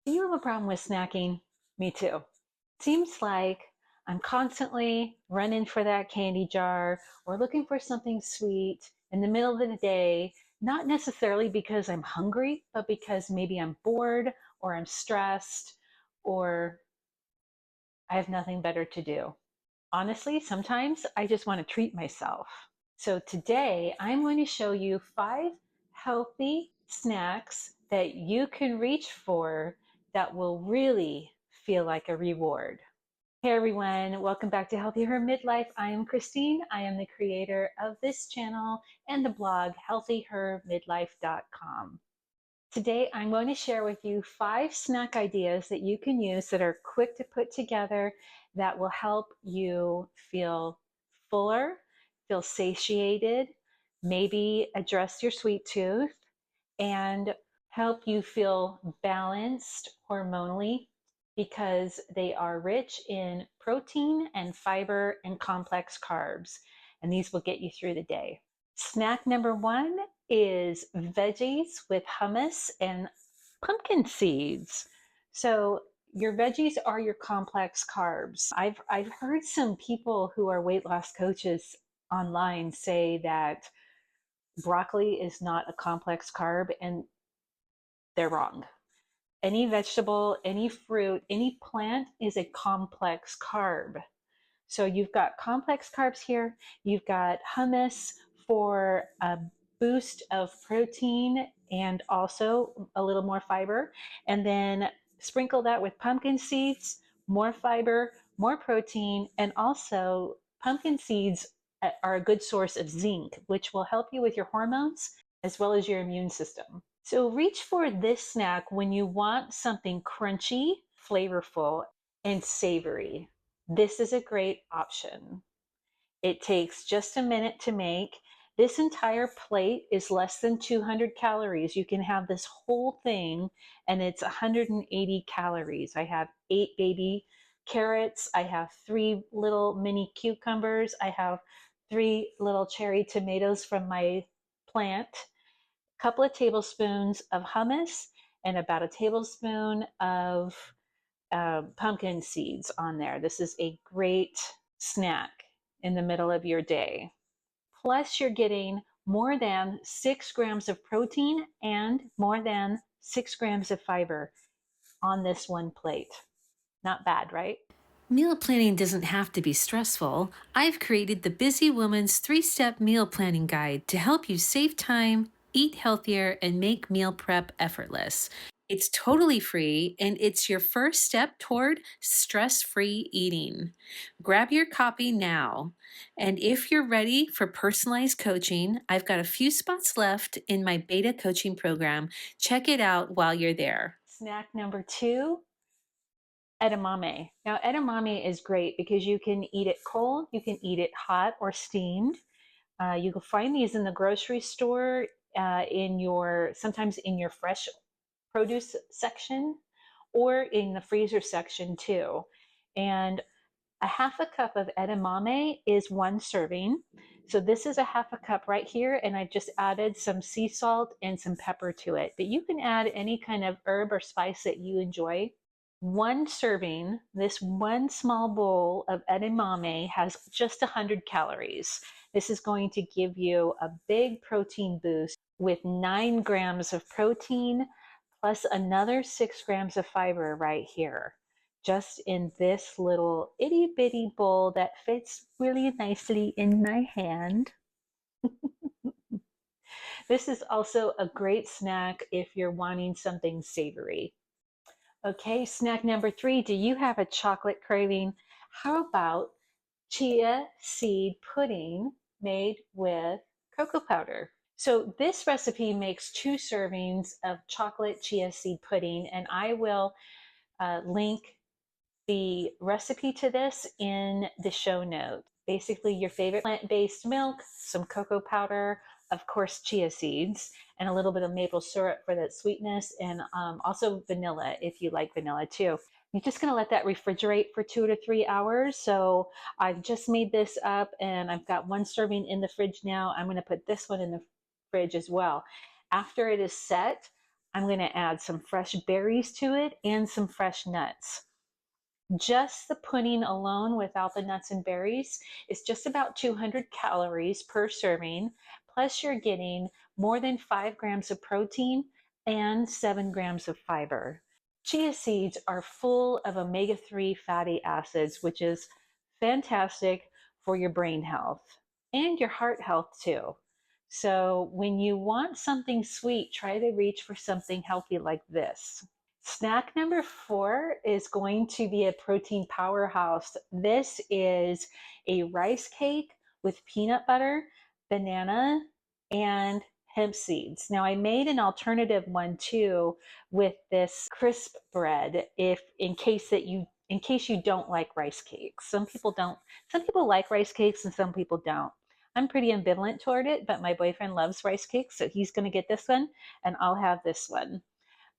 Do you have a problem with snacking? Me too. Seems like I'm constantly running for that candy jar or looking for something sweet in the middle of the day, not necessarily because I'm hungry, but because maybe I'm bored or I'm stressed or I have nothing better to do. Honestly, sometimes I just want to treat myself. So today I'm going to show you 5 healthy snacks that you can reach for that will really feel like a reward. Hey everyone, welcome back to Healthy Her Midlife. I am Christine. I am the creator of this channel and the blog healthyhermidlife.com. Today, I'm going to share with you 5 snack ideas that you can use that are quick to put together that will help you feel fuller, feel satiated, maybe address your sweet tooth, and help you feel balanced hormonally because they are rich in protein and fiber and complex carbs. And these will get you through the day. Snack number 1 is veggies with hummus and pumpkin seeds. So your veggies are your complex carbs. I've heard some people who are weight loss coaches online say that broccoli is not a complex carb, and they're wrong. Any vegetable, any fruit, any plant is a complex carb. So you've got complex carbs here. You've got hummus for a boost of protein and also a little more fiber. And then sprinkle that with pumpkin seeds, more fiber, more protein, and also pumpkin seeds are a good source of zinc, which will help you with your hormones as well as your immune system. So reach for this snack when you want something crunchy, flavorful, and savory. This is a great option. It takes just a minute to make. This entire plate is less than 200 calories. You can have this whole thing and it's 180 calories. I have 8 baby carrots. I have 3 little mini cucumbers. I have 3 little cherry tomatoes from my plant, a couple of tablespoons of hummus, and about a tablespoon of pumpkin seeds on there. This is a great snack in the middle of your day. Plus, you're getting more than 6 grams of protein and more than 6 grams of fiber on this one plate. Not bad, right? Meal planning doesn't have to be stressful. I've created the Busy Woman's 3-step meal planning guide to help you save time, eat healthier, and make meal prep effortless. It's totally free and it's your first step toward stress free eating. Grab your copy now. And if you're ready for personalized coaching, I've got a few spots left in my beta coaching program. Check it out while you're there. Snack number 2, edamame. Now, edamame is great because you can eat it cold, you can eat it hot or steamed. You can find these in the grocery store, sometimes in your fresh produce section or in the freezer section too. And a half a cup of edamame is 1 serving. So this is a half a cup right here, and I just added some sea salt and some pepper to it. But you can add any kind of herb or spice that you enjoy. 1 serving, this one small bowl of edamame has just 100 calories. This is going to give you a big protein boost with 9 grams of protein plus another 6 grams of fiber right here, just in this little itty bitty bowl that fits really nicely in my hand. This is also a great snack if you're wanting something savory. Okay, snack number 3. Do you have a chocolate craving? How about chia seed pudding made with cocoa powder? So this recipe makes 2 servings of chocolate chia seed pudding, and I will link the recipe to this in the show notes. Basically, your favorite plant-based milk, some cocoa powder, of course, chia seeds, and a little bit of maple syrup for that sweetness, and also vanilla if you like vanilla too. You're just going to let that refrigerate for 2 to 3 hours. So I've just made this up and I've got 1 serving in the fridge now. I'm going to put this one in the fridge as well. After it is set, I'm going to add some fresh berries to it and some fresh nuts. Just the pudding alone without the nuts and berries is just about 200 calories per serving. Plus, you're getting more than 5 grams of protein and 7 grams of fiber. Chia seeds are full of omega-3 fatty acids, which is fantastic for your brain health and your heart health too. So, when you want something sweet, try to reach for something healthy like this. Snack number 4 is going to be a protein powerhouse. This is a rice cake with peanut butter, banana, and hemp seeds. Now I made an alternative one too with this crisp bread if in case you don't like rice cakes. Some people like rice cakes and some people don't. I'm pretty ambivalent toward it, but my boyfriend loves rice cakes, so he's going to get this one and I'll have this one.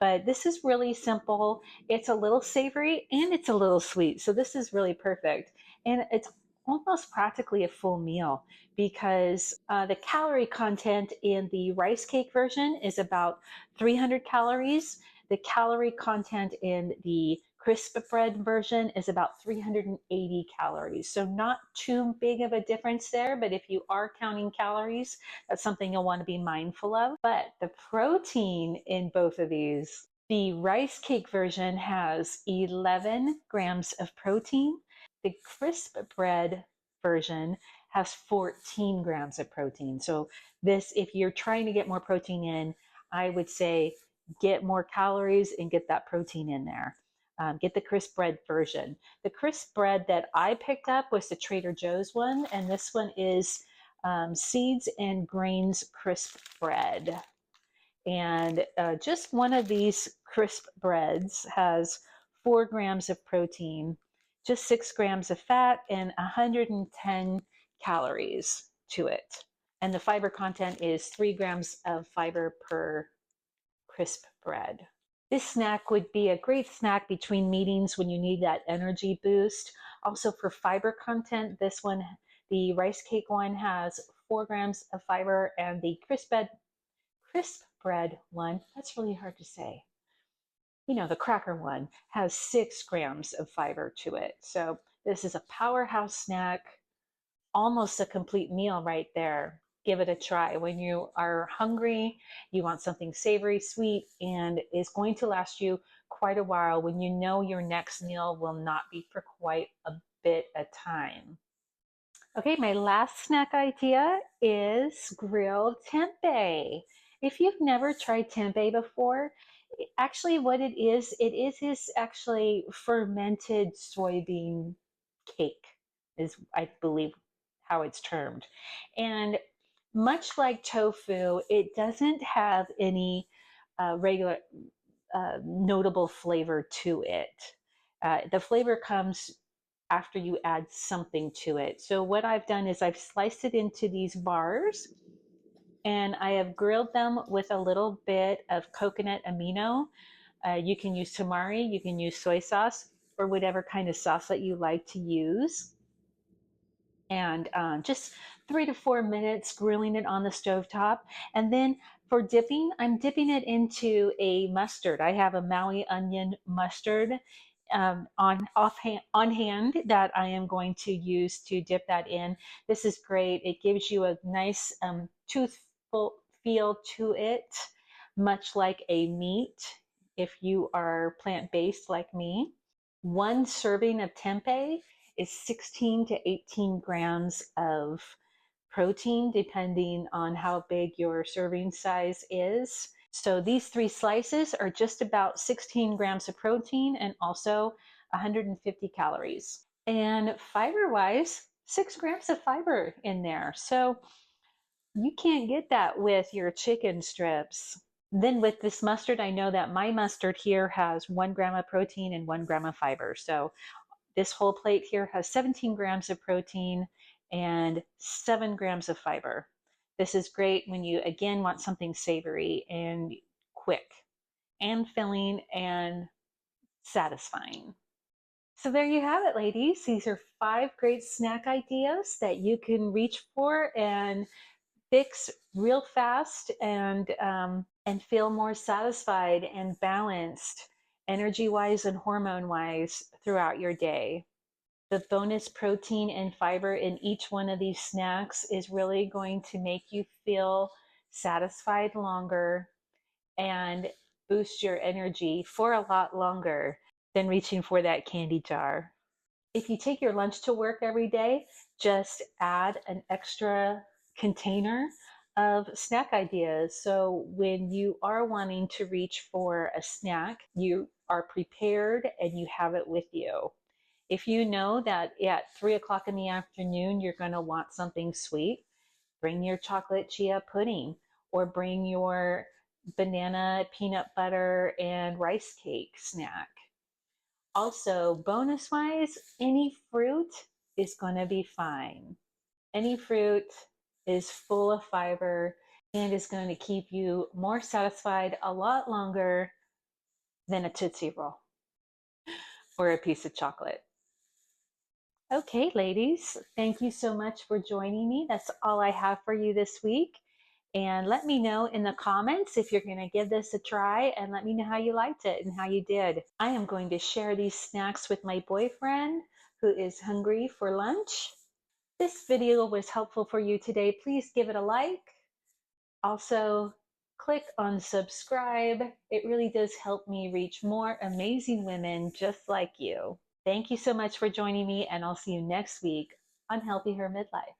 But this is really simple. It's a little savory and it's a little sweet. So this is really perfect. And it's almost practically a full meal because the calorie content in the rice cake version is about 300 calories. The calorie content in the crisp bread version is about 380 calories. So not too big of a difference there, but if you are counting calories, that's something you'll want to be mindful of. But the protein in both of these, the rice cake version has 11 grams of protein. The crisp bread version has 14 grams of protein. So this, if you're trying to get more protein in, I would say get more calories and get that protein in there. Get the crisp bread version. The crisp bread that I picked up was the Trader Joe's one, and this one is seeds and grains crisp bread. And just one of these crisp breads has 4 grams of protein, just 6 grams of fat, and 110 calories to it. And the fiber content is 3 grams of fiber per crisp bread. This snack would be a great snack between meetings when you need that energy boost. Also, for fiber content, this one, the rice cake one, has 4 grams of fiber, and the crisp bread one, that's really hard to say. You know, the cracker one has 6 grams of fiber to it. So, this is a powerhouse snack, almost a complete meal right there. Give it a try. When you are hungry, you want something savory, sweet, and is going to last you quite a while when you know your next meal will not be for quite a bit of time. Okay, my last snack idea is grilled tempeh. If you've never tried tempeh before, actually what it is actually fermented soybean cake is, I believe, how it's termed. And much like tofu, it doesn't have any regular notable flavor to it. The flavor comes after you add something to it. So what I've done is I've sliced it into these bars and I have grilled them with a little bit of coconut amino. You can use tamari, you can use soy sauce, or whatever kind of sauce that you like to use. And just 3 to 4 minutes grilling it on the stovetop. And then for dipping, I'm dipping it into a mustard. I have a Maui onion mustard on hand that I am going to use to dip that in. This is great. It gives you a nice toothful feel to it, much like a meat if you are plant-based like me. One serving of tempeh is 16 to 18 grams of protein, depending on how big your serving size is. So these 3 slices are just about 16 grams of protein and also 150 calories. And fiber wise, 6 grams of fiber in there. So you can't get that with your chicken strips. Then with this mustard, I know that my mustard here has 1 gram of protein and 1 gram of fiber. So this whole plate here has 17 grams of protein and 7 grams of fiber. This is great when you, again, want something savory and quick and filling and satisfying. So there you have it, ladies. These are 5 great snack ideas that you can reach for and fix real fast and feel more satisfied and balanced energy wise and hormone wise throughout your day. The bonus protein and fiber in each one of these snacks is really going to make you feel satisfied longer and boost your energy for a lot longer than reaching for that candy jar. If you take your lunch to work every day, just add an extra container of snack ideas. So when you are wanting to reach for a snack, you are prepared and you have it with you. If you know that at 3 o'clock in the afternoon you're going to want something sweet, bring your chocolate chia pudding or bring your banana peanut butter and rice cake snack. Also, bonus wise, any fruit is going to be fine. Any fruit is full of fiber and is going to keep you more satisfied a lot longer than a Tootsie Roll or a piece of chocolate. Okay, ladies, thank you so much for joining me. That's all I have for you this week. And let me know in the comments if you're going to give this a try, and let me know how you liked it and how you did. I am going to share these snacks with my boyfriend who is hungry for lunch. This video was helpful for you today. Please give it a like. Also, click on subscribe. It really does help me reach more amazing women just like you. Thank you so much for joining me, and I'll see you next week on Healthy Her Midlife.